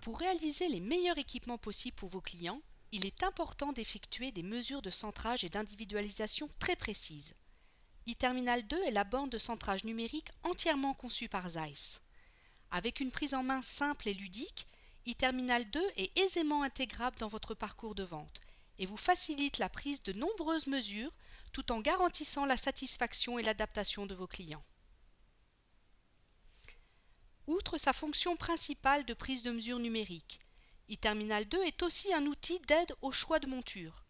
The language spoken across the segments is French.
Pour réaliser les meilleurs équipements possibles pour vos clients, il est important d'effectuer des mesures de centrage et d'individualisation très précises. eTerminal 2 est la borne de centrage numérique entièrement conçue par Zeiss. Avec une prise en main simple et ludique, eTerminal 2 est aisément intégrable dans votre parcours de vente et vous facilite la prise de nombreuses mesures tout en garantissant la satisfaction et l'adaptation de vos clients. Outre sa fonction principale de prise de mesure numérique, eTerminal 2 est aussi un outil d'aide au choix de monture.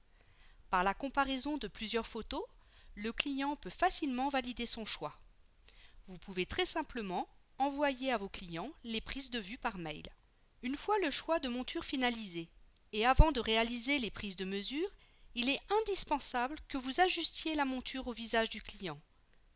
Par la comparaison de plusieurs photos, le client peut facilement valider son choix. Vous pouvez très simplement envoyer à vos clients les prises de vue par mail. Une fois le choix de monture finalisé, et avant de réaliser les prises de mesure, il est indispensable que vous ajustiez la monture au visage du client.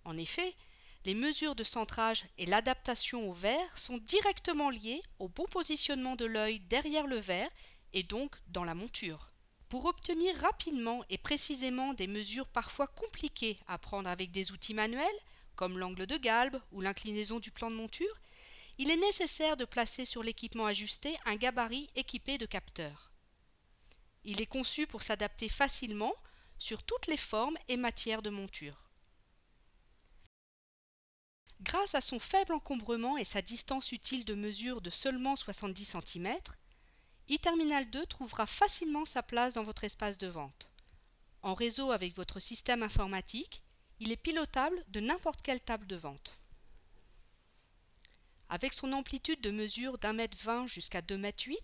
En effet, les mesures de centrage et l'adaptation au verre sont directement liées au bon positionnement de l'œil derrière le verre et donc dans la monture. Pour obtenir rapidement et précisément des mesures parfois compliquées à prendre avec des outils manuels, comme l'angle de galbe ou l'inclinaison du plan de monture, il est nécessaire de placer sur l'équipement ajusté un gabarit équipé de capteurs. Il est conçu pour s'adapter facilement sur toutes les formes et matières de monture. Grâce à son faible encombrement et sa distance utile de mesure de seulement 70 cm, eTerminal 2 trouvera facilement sa place dans votre espace de vente. En réseau avec votre système informatique, il est pilotable de n'importe quelle table de vente. Avec son amplitude de mesure d'1,20 m jusqu'à 2,8 m,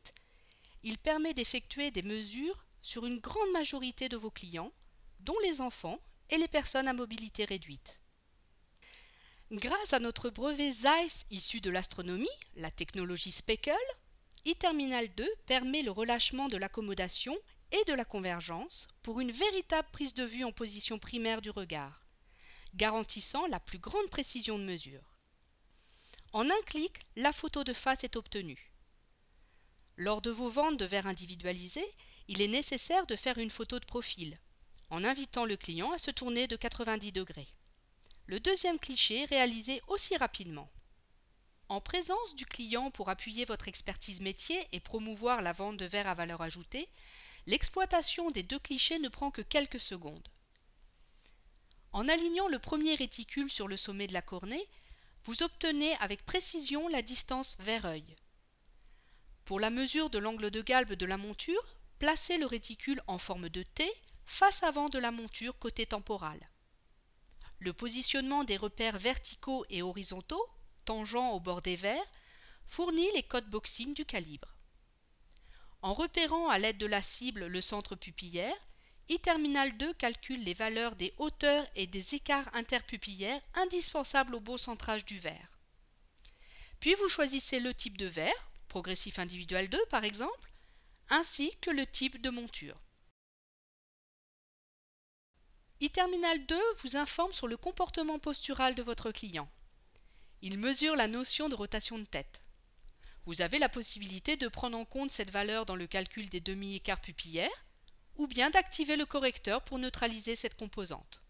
il permet d'effectuer des mesures sur une grande majorité de vos clients, dont les enfants et les personnes à mobilité réduite. Grâce à notre brevet Zeiss issu de l'astronomie, la technologie Speckle, eTerminal 2 permet le relâchement de l'accommodation et de la convergence pour une véritable prise de vue en position primaire du regard, garantissant la plus grande précision de mesure. En un clic, la photo de face est obtenue. Lors de vos ventes de verres individualisés, il est nécessaire de faire une photo de profil, en invitant le client à se tourner de 90 degrés. Le deuxième cliché est réalisé aussi rapidement. En présence du client pour appuyer votre expertise métier et promouvoir la vente de verres à valeur ajoutée, l'exploitation des deux clichés ne prend que quelques secondes. En alignant le premier réticule sur le sommet de la cornée, vous obtenez avec précision la distance verre-œil. Pour la mesure de l'angle de galbe de la monture, placez le réticule en forme de T face avant de la monture côté temporal. Le positionnement des repères verticaux et horizontaux, tangents au bord des verres, fournit les codes boxing du calibre. En repérant à l'aide de la cible le centre pupillaire, eTerminal 2 calcule les valeurs des hauteurs et des écarts interpupillaires indispensables au bon centrage du verre. Puis vous choisissez le type de verre, progressif individuel 2 par exemple, ainsi que le type de monture. eTerminal 2 vous informe sur le comportement postural de votre client. Il mesure la notion de rotation de tête. Vous avez la possibilité de prendre en compte cette valeur dans le calcul des demi-écarts pupillaires ou bien d'activer le correcteur pour neutraliser cette composante.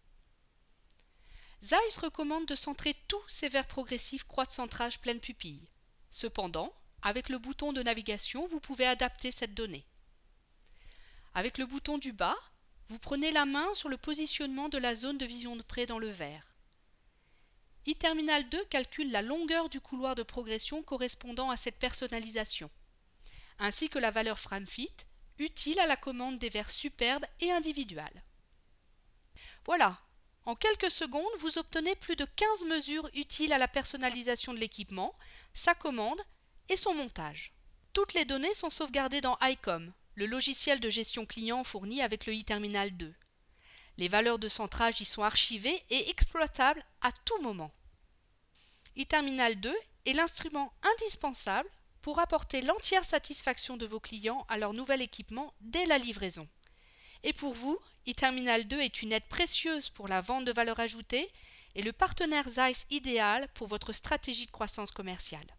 Zeiss recommande de centrer tous ces verres progressifs croix de centrage pleine pupille. Cependant, avec le bouton de navigation, vous pouvez adapter cette donnée. Avec le bouton du bas, vous prenez la main sur le positionnement de la zone de vision de près dans le verre. eTerminal 2 calcule la longueur du couloir de progression correspondant à cette personnalisation, ainsi que la valeur FrameFit, utile à la commande des verres superbes et individuels. Voilà, en quelques secondes, vous obtenez plus de 15 mesures utiles à la personnalisation de l'équipement, sa commande et son montage. Toutes les données sont sauvegardées dans iCom, le logiciel de gestion client fourni avec le eTerminal 2. Les valeurs de centrage y sont archivées et exploitables à tout moment. eTerminal 2 est l'instrument indispensable pour apporter l'entière satisfaction de vos clients à leur nouvel équipement dès la livraison. Et pour vous, eTerminal 2 est une aide précieuse pour la vente de valeur ajoutée et le partenaire Zeiss idéal pour votre stratégie de croissance commerciale.